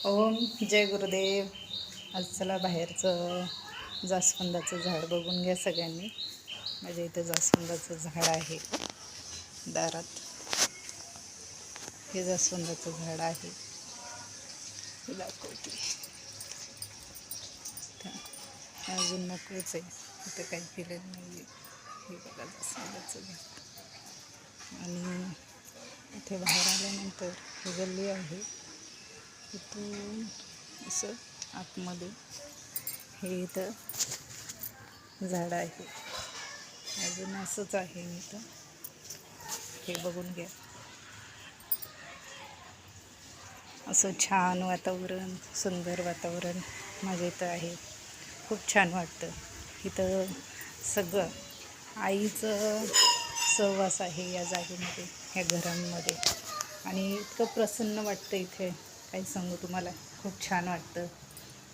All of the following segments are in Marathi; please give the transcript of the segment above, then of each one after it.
ओम जय गुरुदेव. आज चला बाहेरचं जास्वंदाचं झाड बघून घ्या सगळ्यांनी. माझ्या इथं जास्वंदाचं झाड आहे दारात. हे जास्वंदाचं झाड आहे, हे दाखवते. अजून मोकळंच आहे, इथं काही केलेलं नाही. हे बघा जास्वंदाचं झाड. आणि इथे बाहेर आल्यानंतर ही गल्ली आहे. इथून असं आतमध्ये हे इथं झाड आहे. अजून असंच आहे इथं, हे बघून घ्या. असं छान वातावरण, सुंदर वातावरण माझ्या इथं आहे. खूप छान वाटतं इथं. सगळं आईचं सहवास आहे या जागेमध्ये, ह्या घरांमध्ये. आणि इतकं प्रसन्न वाटतं इथे, काही सांगू तुम्हाला. खूप छान वाटतं.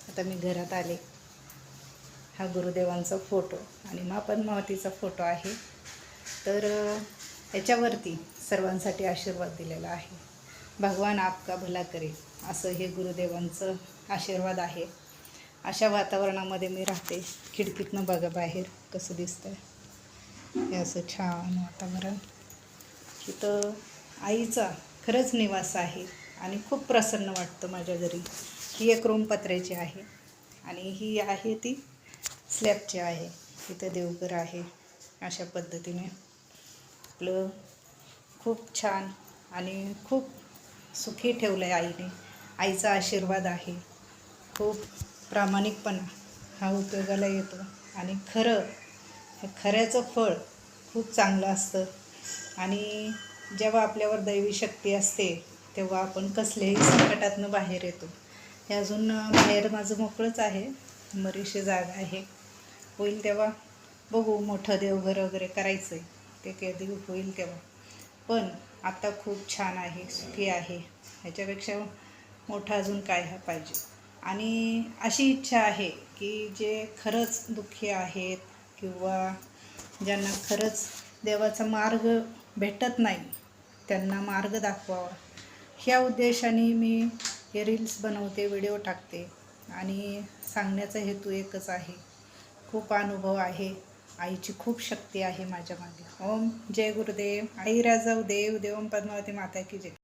आता मी घरात आले. हा गुरुदेवांचा फोटो आणि मापन मावतीचा फोटो आहे. तर याच्यावरती सर्वांसाठी आशीर्वाद दिलेला आहे. भगवान आपका भला करे, असं हे गुरुदेवांचं आशीर्वाद आहे. अशा वातावरणामध्ये मी राहते. खिडकीतनं बघा बाहेर कसं दिसतंय. हे असं छान वातावरण. इथं आईचा खरंच निवास आहे आणि खूप प्रसन्न वाटतं माझ्या घरी. ही एक रूम पत्र्याची आहे आणि ही आहे ती स्लॅबची आहे. इथं देवघर आहे. अशा पद्धतीने आपलं खूप छान आणि खूप सुखी ठेवलं आहे आईने. आईचा आशीर्वाद आहे. खूप प्रामाणिकपणा हा उपयोगाला येतो आणि खऱ्याचं फळ खूप चांगलं असतं. आणि जेव्हा आपल्यावर दैवी शक्ती असते तेव्हा आपण कसल्याही संकटातनं बाहेर येतो. हे अजून बाहेर माझं मोकळंच आहे, बरीचशी जागा आहे. होईल तेव्हा बघू, मोठं देवघर वगैरे करायचं आहे, ते कधी होईल तेव्हा. पण आता खूप छान आहे, सुखी आहे. ह्याच्यापेक्षा मोठं अजून काय पाहिजे. आणि अशी इच्छा आहे की जे खरंच दुःखी आहेत किंवा ज्यांना खरंच देवाचा मार्ग भेटत नाही, त्यांना मार्ग दाखवावा, ह्या उद्देशाने मी हे रील्स बनवते, व्हिडिओ टाकते. आणि सांगण्याचा हेतू एकच आहे. खूप अनुभव आहे. आईची खूप शक्ती आहे माझ्या मागे. ओम जय गुरुदेव. आई राजाऊ देव देवम पद्मावती माता की जय.